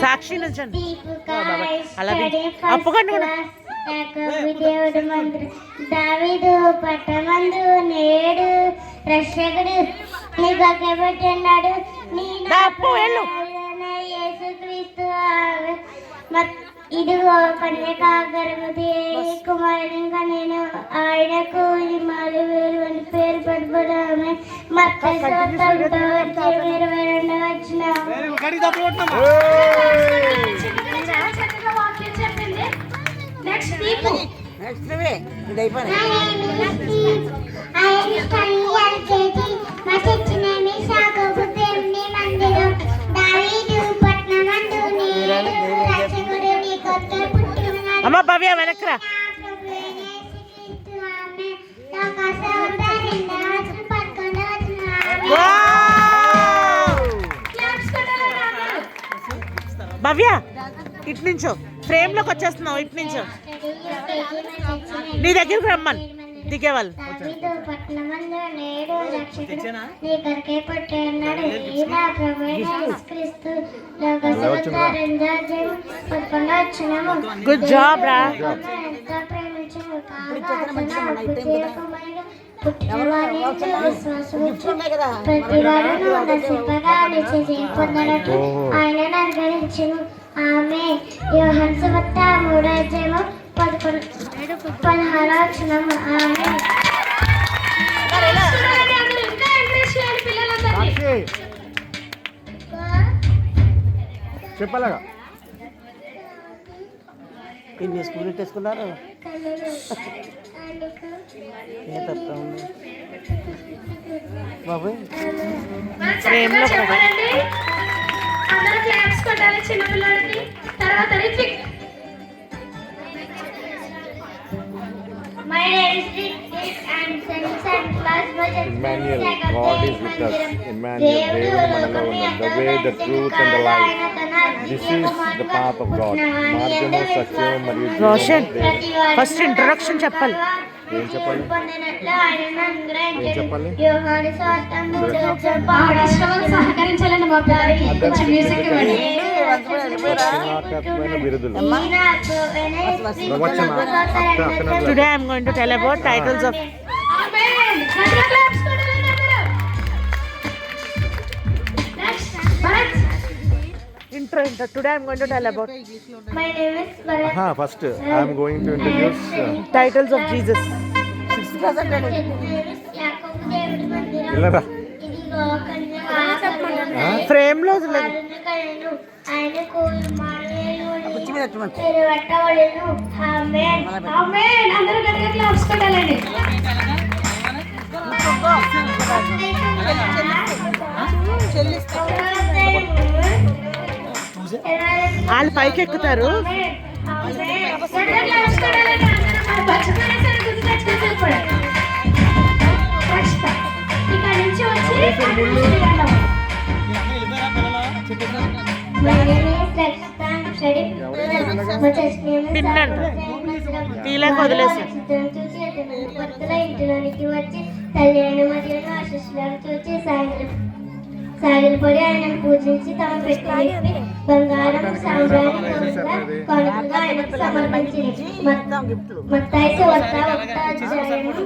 సాక్షి నుంచండి అప్పుకండి కూడా దేవుడు మంత్రి దావీదు పట్టమందు నేడు రక్షకుడు నీకొక్కబెట్టున్నాడు యేసుక్రీస్తు ఇదిగో కన్యకాగర్భవతి కుమారుడు ఇంకా నేను ఆయనకు ఇమ్మానుయేలు అని పేరు పెట్టబడామే మత్తయి 22 వచ్చిన అమ్మ భవ్య వెనక్రా భవ్య ఇటు నుంచో ఫ్రేమ్ లోకి వచ్చేస్తున్నావు ఇటు నుంచో నీ దగ్గరికి రమ్మని దిగేవాళ్ళు గుడ్ జాబ్ రా ఆయన అనుగ్రహించును ఆమె యోహాను సువార్త 3:16 ఆమె చెప్పలాగా ఇన్ని స్కూల్ తీసుకున్నారు బాబు ఫ్రేమ్లో Emmanuel, God is with us. Emmanuel, దేవుడు మనలో ఉన్నాడు. The way, the truth and the life. This is the path of God. మార్గము సత్యం మరియు రోషన్ ఫస్ట్ ఇంట్రొడక్షన్ చెప్పాలి. ఏం చెప్పాలి? ఏం చెప్పాలి? బిరుదులు. Today I am going to tell about titles of intro. Today I am going to tell about my name is Bharat. First I am going to introduce titles of Jesus. ఇల్లరా frame లో వాళ్ళు పైకి ఎక్కుతారు. తీలేక వదిలేసారు. ఇంటిలోనికి వచ్చి కళ్యాణ మరియు ఆశీస్సులను చూచి సాగిలపడి ఆయనను పూజించి తమ పెట్టి బంగారం సాంబ్రాణి కానుకగా ఆయనకు సమర్పించింది. మత్తయి సువార్త 22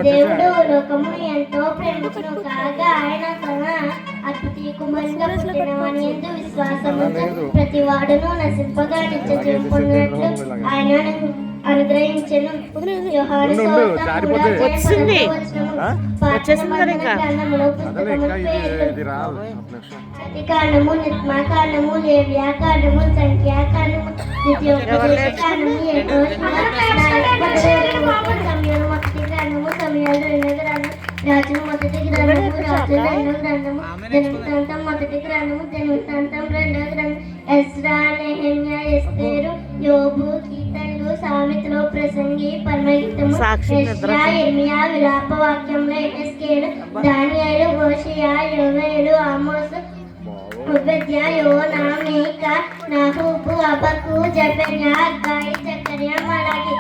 దేవుడు లోకము ఎంతో ప్రేమించును కాగా ఆయన తన అద్వితీయ కుమారునిగా పుట్టినవాని యందు విశ్వాసము ప్రతి వాడును నశింపగా నిత్య జీవం పొందినట్లు ఆయన అనుగ్రహించెను. యోహాను సువార్త 3:10 కాండము నిర్మాకాండము లేవ్యాకాండము సంఖ్యాకాండము ద్వితీయోపదేశకాండము రాజుల మొదటి గ్రంథము రాజుల రెండవ గ్రంథము దినవృత్తాంతం మొదటి గ్రంథము దినవృత్తాంతం రెండవ గ్రంథం ఎజ్రా నెహెమ్యా ఎస్తేరు యోబు కీర్తనలు సామెతలు ప్రసంగి పరమగీతము యెషయా ఇర్మియా విలాప వాక్యంలో ఎస్కేలు దానియేలు హోషేయ యోవేలు ఆమోసు ఉబద్యా యోనా మీకా నాహూబు అబకు జకర్యా హగ్గాయి జకర్యా మలాకి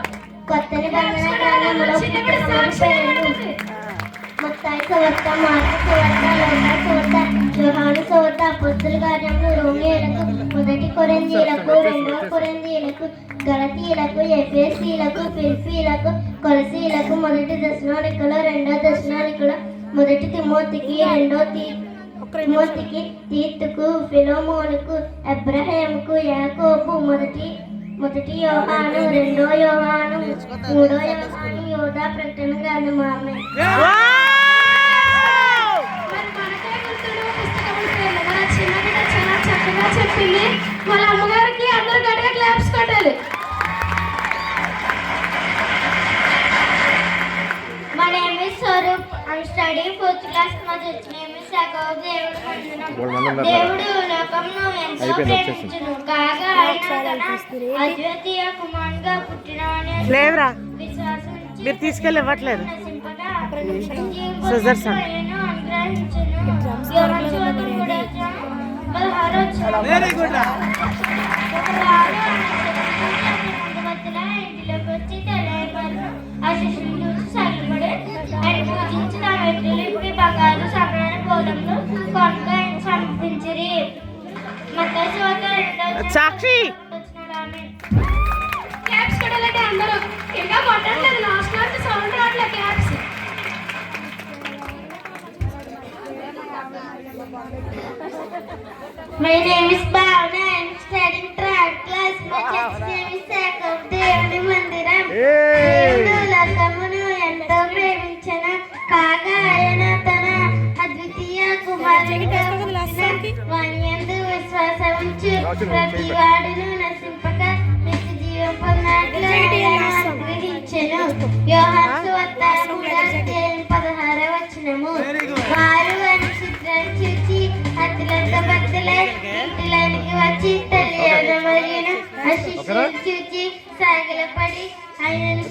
కొత్త నిబంధన గ్రంథంలో పుస్తకమని పేరు. మత్తాయి సువార్త, మార్కు సువార్త, లూకా సువార్త, యోహాను సువార్త, అపోస్తలుల కార్యములు, రోమీయులకు, మొదటి కొరింథీయులకు, రెండవ కొరింథీయులకు, గలతీయులకు, ఎఫెసీయులకు, ఫిలిప్పీయులకు, కొలసీయులకు, మొదటి దశలోనికలో, రెండవ దశలోనికలో, మొదటి తిమోతికి, రెండో తిమోతికి, తీతుకు, ఫిలోమోనుకు, అబ్రహాముకు, యాకోబు, మొదటి యోహాను, రెండో యోహాను, మూడో యోహాను, యోధా ప్రకటన గ్రంథం. ఆమేన్. మరి మనకే గుర్తుడు పుస్తకముల పేర్లు. మన చిన్న బిడ్డ చాలా చక్కగా చెప్పింది. వాళ్ళ అమ్మగారికి అందరూ గట్టిగా క్లాప్స్ కొట్టాలి. My name is Swaroop. I'm studying 4th class. My name is Sakov. దేవుడు లోకమును ఎంతో ప్రేమించును కాగా ఆయన తన అద్వితీయ కుమారునిగా పుట్టినవాని లేవరా విశ్వాసించి మీరు తీసుకెళ్ళి ఇవ్వట్లేదు నశింపగా Scissors son. ఆయనను అనుగ్రహించును. యోహాను సువార్త 3:16 వచనం. వెరీ గుడ్ ఒకనాడు ఇంటిలోకి వచ్చి తెల్లవారు ఆ శిష్యుని చూసి సాగిపడి ఆయన పూజించి తమ వ్యక్తులు ఇప్పి బంగారు సమాన గోధుమలు కొనుక ఆయన సమర్పించిరి. మత్తయి సువార్త 2వ సాక్షి వచనం. ఆమేన్. క్లాప్స్ కొట్టాలంటే అందరూ ఇంకా కొట్టట్లేదు. లాస్ట్ నుంచి సౌండ్ రావట్లేదు claps. My name is Bhavna. I am studying 3rd class. My church name is Sakov. దేవుని మందిరం. దేవుడు లోకమును ఎంతో ప్రేమించెను కాగా ఆయన తన అద్వితీయ కుమారునిగా పుట్టిన వానియందు విశ్వాసం ఉంచు ప్రతి వాడును నశింపక నిత్య జీవం పొందినట్లు ఆయన అనుగ్రహించెను. యోహాను సువార్త 3:16 వచనము. వారు అని చిత్రం చూచి అతులతో బద్దలై ఇంటిలోనికి వచ్చి తల్లి మరియును ఆ శిష్యులను చూచి సాగిలపడి ఆయనను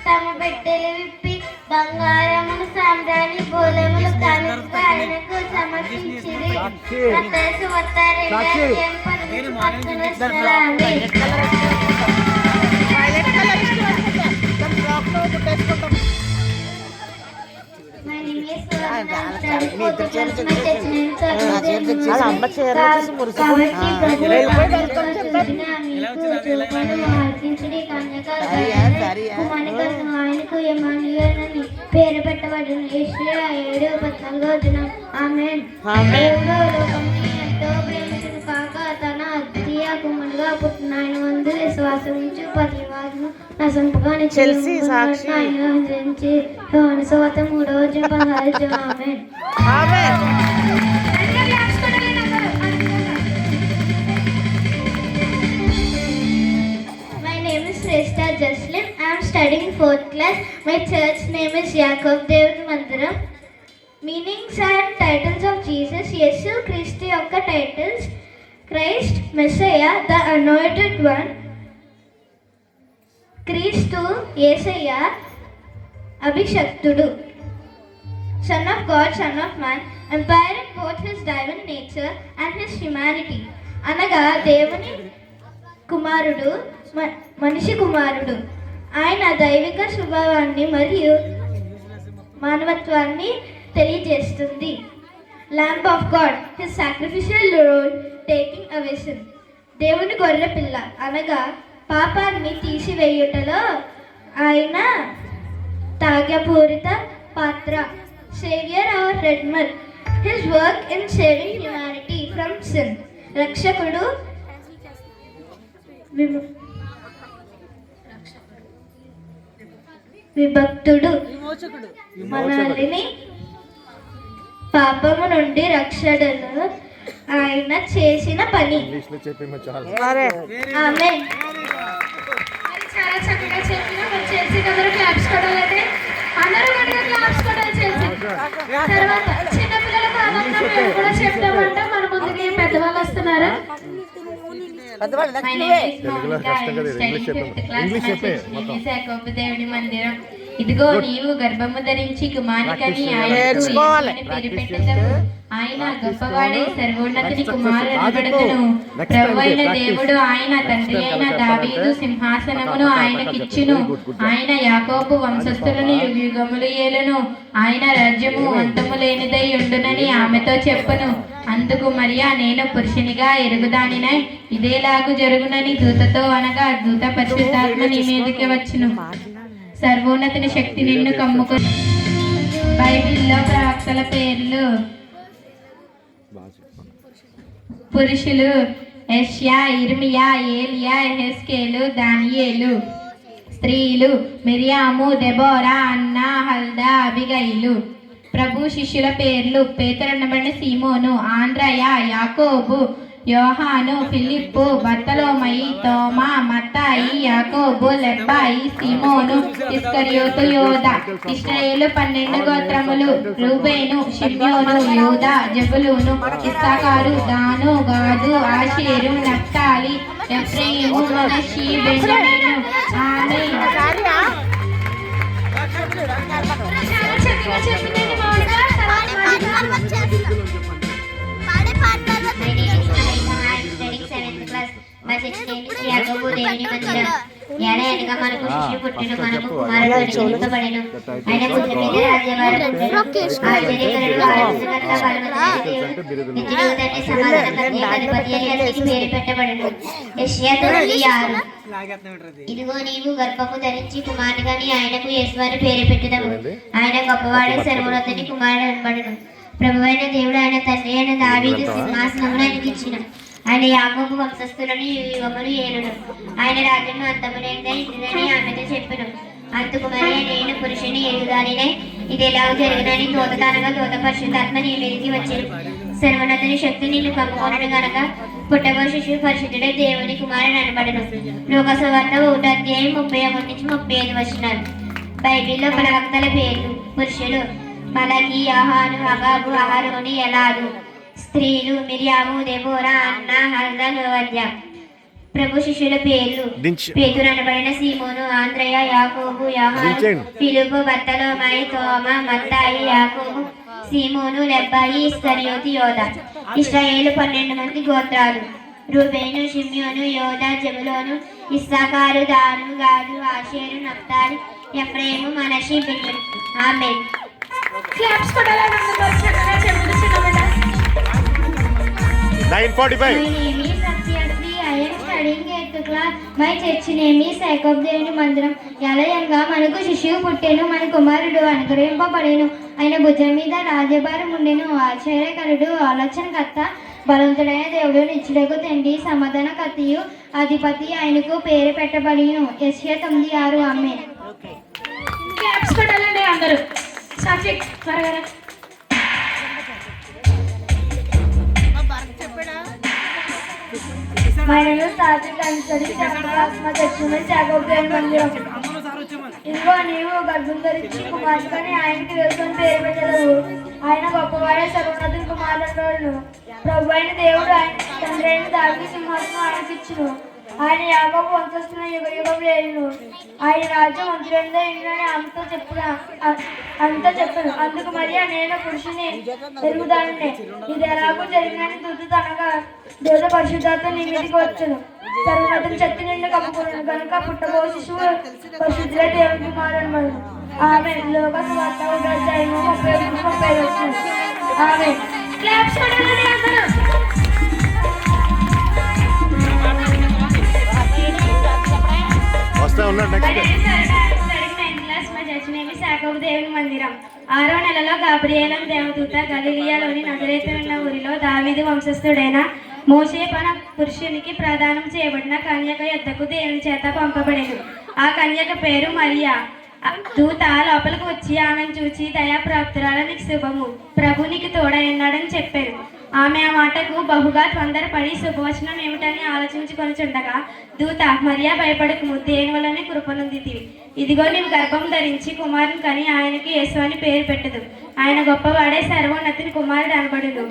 తమ పెట్టెలు విప్పి బంగారమును సాంబ్రాణి బోలములు కానుకగా ఆయనకు సమర్పించిరి. మత్తయి సువార్త 2:18 వచనాలు. My name is Swarna. I'm studying 4th class. My church name is Sakov. వాళ్ళ అమ్మ చీర చూసి మురిసిపోయి పేరు పెట్టబడిన యెషయా 7:14. ఆమేన్. ఆమేన్. దేవుడు లోకమును ఎంతో ప్రేమించును కాక తన అద్వితీయ కుమారునిగా పుట్టిన ఆయన వందు విశ్వాసం ఉంచు ప్రతి వాడును నశింపగా నిత్య చెల్సీ జీవం సాక్షి. పొందునట్లు ఆయన అనుగ్రహించి యోహాను సువార్త 3:16. ఆమేన్. ఆమేన్. గట్టిగా క్లాప్స్ కొట్టాలి అందరూ. My name is Shrestha Jaslin. I am studying 4th class. My church name is Yakov దేవుని మందిరం. Meanings and titles of Jesus. Yesu Kristu యొక్క titles: Christ, Messiah, the anointed one. Kristu, Yesayya, అభిషక్తుడు. Son of God, Son of Man, empiring both his divine nature and his humanity. అనగా దేవుని కుమారుడు, మనిషి కుమారుడు. ఆయన దైవిక స్వభావాన్ని మరియు మానవత్వాన్ని తెలియజేస్తుంది. Lamb of God, his sacrificial role taking away sin. దేవుని గొర్రె పిల్ల అనగా పాపాన్ని తీసివేయుటలో ఆయన త్యాగపూరిత పాత్ర. Savior or Redeemer, his work in saving humanity from sin. రక్షకుడు, విభక్తుడు, మనల్ని పాపము నుండి రక్షణలో ఆయన చేసిన పని. ఇంగ్లీష్లో చెప్పేమో చాలా. అరే ఆమేన్. మరి చాలా చక్కగా చెప్పిన మరి చేసి అందరూ క్లాప్స్ కొట్టాలంటే అందరూ గట్టిగా క్లాప్స్ కొట్టాలి చేసి. తర్వాత చిన్నపిల్లలకు ఆనందం మేము కూడా చెప్తామంట. మన ముందుకి పెద్దవాళ్ళు వస్తున్నారా? My name is తెలుగులో Monica. కష్టం I am కదా, studying ఇంగ్లీష్ చెప్పు. 5th class. ఇంగ్లీష్ My చెప్పే church name మొత్తం. is Yakov దేవుని మందిరం. ఇదిగో నీవు గర్భము ధరించి కుమారునికని ఆయనకు నేర్చుకోవాలి. యేసు అని పేరు పెట్టెదవు. ఆయన గొప్పవాడై సర్వోన్నతుని కుమారుడు అనబడును. ప్రభువైన దేవుడు ఆయన తండ్రి అయిన దావీదు సింహాసనమును ఆయనకిచ్చును. ఆయన యాకోబు వంశస్థులను యుగయుగములు ఏలును. ఆయన రాజ్యము అంతము లేనిదై ఉండునని ఆమెతో చెప్పును. అందుకు మరియా, నేను పురుషునిగా ఎరుగుదానినై ఇదేలాగు జరుగునని దూతతో అనగా, దూత పరిశుద్ధాత్మ నీ మీదకి వచ్చును, సర్వోన్నతిని శక్తి నిన్ను కమ్ముకొని. బైబిల్లో ప్రవక్తల పేర్లు: పురుషులు యెషయా, ఇర్మియా, ఏలియా, యెహెజ్కేలు, దానియేలు. స్త్రీలు మిరియాము, దెబోరా, అన్నా, హల్దా, అబిగయిలు. ప్రభు శిష్యుల పేర్లు: పేతురు అనబడిన సీమోను, ఆంద్రయ, యాకోబు, యోహాను, ఫిలిప్పు, బర్తలోమయి, తోమా, మత్తాయి, యాకోబు, లెబ్బాయి, సీమోను, ఇస్కరియోతు, యోద. ఇశ్రాయేలు 12 గోత్రములు: రూబేను, షిమ్యోను, యూదా, జెబులూను, ఇస్సాకారు, దాను, గాదు, ఆషేరు, నఫ్తాలి, ఎఫ్రాయిము, మనష్షీ, బెన్యామీను. ఆమేన్. చాలా చక్కగా చెప్పిందండి మౌనిక. తర్వాత My name is Malayka. I am studying 7th class. My church name is యాకోబు దేవుని మందిరం. ఏలయనగా మనకు శిశువు పుట్టెను, మనకు కుమారుడు అనుగ్రహింపబడెను. ఆయన భుజం మీద రాజ్యభారం ఉండెను. ఆశ్చర్యకరుడు, ఆలోచనకర్త, బలవంతుడైన దేవుడు, నిత్యుడగు తండ్రి, సమాధానకర్త, అధిపతి అని అతనికి పేరు పెట్టబడెను. యెషయా 9:6. ఇదిగో నీవు గర్భము ధరించి కుమారునికని ఆయనకు యేసు అని పేరు పెట్టుదవు. ఆయన గొప్పవాడే సర్వోన్నతుని కుమారుడు అనబడును. ప్రభువైన దేవుడు ఆయన తండ్రి అయిన దావీదు సింహాసనమును ఆయనకిచ్చిన. ఆయన యాకోబు వంశస్థులను యుగములు ఏలును. ఆయన రాజ్యము అంతము లేనిదై ఉండునని ఆమెతో చెప్పెను. అందుకు మరియా, నేను పురుషుని ఎరుగుదానినే ఇది ఎలాగ జరుగునని దూతనగా, దూత పరిశుద్ధాత్మ నీ మీదికి వచ్చెను. సర్వోన్నతుని శక్తి నిన్ను కమ్ముకొనును గనక పుట్టబో శిశువు పరిశుద్ధుడై దేవుని కుమారుడు అనబడును. లోకసువార్త 1:31-35 బైబిల్లో ప్రవక్తల పేర్లు: పురుషులు మలకి, యహాను, హగాబు, అహరోని, ఎలాదు. స్త్రీలు మిరియాము, దెబోరా, అన్నా, హల్దా, నోవద్య. ప్రభు శిష్యుల పేర్లు: పేతురు అనబడిన సీమోను, ఆంద్రయ, యాకోబు, యోహాను, ఫిలిప్పు, బర్తలోమాయి, తోమా, మత్తాయి, యాకోబు, సీమోను, లెబ్బాయి, ఇస్కరియోతు, యోద. ఇశ్రాయేలు 12 మంది గోత్రాలు: రూబేను, షిమ్యోను, యోదా, జెబులోను, ఇస్సాకారు, దాను, గాదు, ఆషేరు, నఫ్తాలి, ఎఫ్రాయిము, మనష్షీ, బెన్యామీను. ఆమేన్. క్లాప్స్ కొట్టాలని అందరూ చక్కగా చెప్పింది చిన్న బిడ్డ. 9:45. My name is Satyasri. I am studying 8th class. My church name is యాకోబు దేవుని మందిరం. ఎలయనగా మనకు శిశువు పుట్టెను, మన కుమారుడు అనుగ్రహింపబడెను. ఆయన భుజం మీద రాజ్యభారం ఉండెను. ఆశ్చర్యకరుడు, ఆలోచనకర్త, బలవంతుడైన దేవుడు, నిత్యుడగు తండ్రి, సమాధానకర్తయు, అధిపతి ఆయనకు పేరు పెట్టబడిను. యెషయా 9:6. ఆమేన్. క్లాప్స్ కొట్టాలండి అందరూ. సాత్విక్ త్వరగా రా. My name is Sathik. I am studying 7th class. My church name is యాకోబు దేవుని మందిరం. ఇదిగో నీవు గర్భం ధరించి కుమారునికని ఆయనకి యేసు అని పేరు పెట్టెదవు. ఆయన గొప్పవాడే సర్వోన్నతుని కుమారుడు. ప్రభు అయిన దేవుడు ఆయన తండ్రి అయిన దావీదు సింహాసనం ఆయనకిచ్చును. ఆయన యాకోబు వంశస్థులను యుగయుగములు ఏలును. ఆయన రాజ్యం అంతులేనిదై ఉండునని ఆమెతో చెప్పాను. అందుకు మరియా, నేను పురుషుని ఎరుగుదానినే ఇది ఎలాగూ జరిగినని దూతనగా, దూత పరిశుద్ధాత్మ నీ మీదికి వచ్చును. సర్వోన్నతుని శక్తి నిన్ను కమ్ముకొనును గనుక పుట్టబో శిశువు పరిశుద్ధుడై దేవుని కుమారుడు అనబడును. ఆమేన్. లోకసువార్త 1:31-35. ఆమేన్. క్లాప్స్ కొట్టాలండి అందరూ. వస్తా ఉన్నాడు నెక్స్ట్. యాకోబు దేవుని మందిరం. 6వ నెలలో గాబ్రియేలు దేవదూత గలిలియాలోని నజరేతున్న ఊరిలో దావీదు వంశస్థుడైన మోషే పన పురుషునికి ప్రదానం చేయబడిన కన్యక యొద్దకు దేవుని చేత పంపబడెను. ఆ కన్యక పేరు మరియా. దూత లోపలికి వచ్చి ఆమెను చూచి, దయాప్రాప్తురాలు, నీకు శుభము, ప్రభు నీకు తోడై ఉన్నాడని చెప్పారు. ఆమె ఆ మాటకు బహుగా తొందరపడి శుభవచనం ఏమిటని ఆలోచించుకొనిచుండగా దూత, మరియా భయపడకుము, దేని వలనే కృపనొందితివి. ఇదిగో నీవు గర్భం ధరించి కుమారుని కని ఆయనకి యేసు అని పేరు పెట్టదు. ఆయన గొప్పవాడే సర్వోన్నతుని కుమారుడు అనబడును.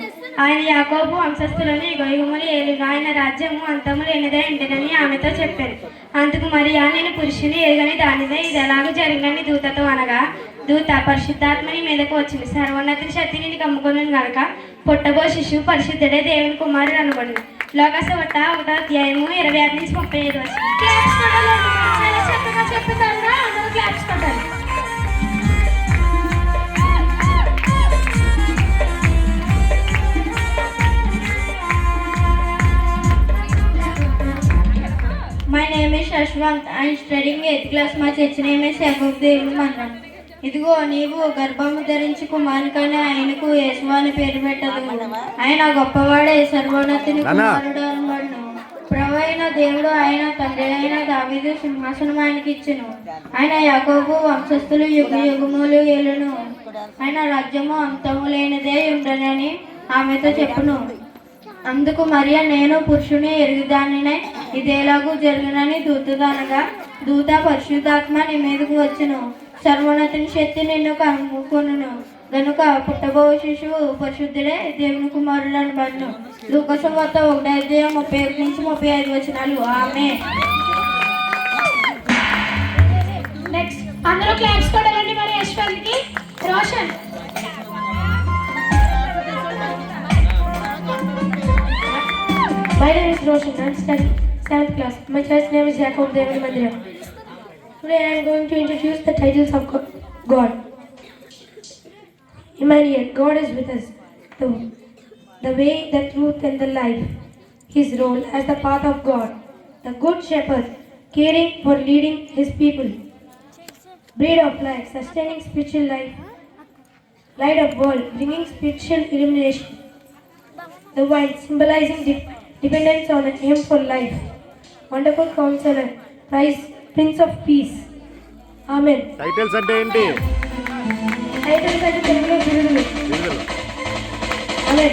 ఆయన యాకోబు వంశస్థులను యుగయుగములు ఏలును. ఆయన రాజ్యము అంతము లేనిదై ఉండునని ఆమెతో చెప్పారు. అందుకు మరియా నేను పురుషుని ఎరుగని దానిదే ఇది ఎలాగో జరిగిందని దూతతో అనగా దూత పరిశుద్ధాత్మని మీదకు వచ్చింది సర్వోన్నతిని శక్తి నిన్ను కమ్ముకుని కనుక పుట్టబో శిశువు పరిశుద్ధుడే దేవుని కుమారుడు అనుకోండి లోకసవట 1వ అధ్యాయము 25 నుంచి 35 వచ్చింది. క్లాప్స్ కొట్టాలండి. చాలా చక్కగా చెప్తారా అందరూ క్లాప్స్ కొట్టాలి. My name is Shashwant. I am studying 8th class. My church name is Yakob దేవుని మందిరం. ఇదిగో నీవు గర్భము ధరించి కుమారునికైనా ఆయనకు యేసు అని పేరు పెట్టదు. ఆయన గొప్పవాడే సర్వోన్నతిని కుమారుడు అనబడును. ప్రభు అయిన దేవుడు ఆయన తండ్రి అయిన దావీదు సింహాసనం ఆయనకి ఇచ్చును. ఆయన యాకోబు వంశస్థులు యుగ యుగములు ఏలును. ఆయన రాజ్యము అంతము లేనిదే ఉండనని ఆమెతో చెప్పును. అందుకు మరియా నేను పురుషుని ఎరుగుదానినే ఇదేలాగూ జరుగునని దూతదనగా దూత పరిశుద్ధాత్మ నీ మీదకు వచ్చును సర్వోన్నతిని శక్తి నిన్ను కమ్ముకొనును గనుక పుట్టబో శిశువు పరిశుద్ధుడే దేవుని కుమారుడు అనబడును. లూకాసువార్త 1వ అధ్యాయం 31 నుంచి 35 వచనాలు. ఆమేన్. నెక్స్ట్ అందరూ క్లాప్స్ కొట్టాలండి. మరి యశ్వంత్కి Roshan. My name is Roshan. I am studying 7th class. My church name is Yakob Devani Mandiram. Today I am going to introduce the titles of God. Emmanuel, God is with us. The way, the truth and the life. His role as the path of God. The good shepherd, caring for leading his people. Bread of life, sustaining spiritual life. Light of world, bringing spiritual illumination. The wine, symbolizing dependence on him for life. Wonderful counselor, Prince of Peace. Amen. Titles అంటే ఏంటి? Titles అంటే తెలుగులో బిరుదులు. Amen.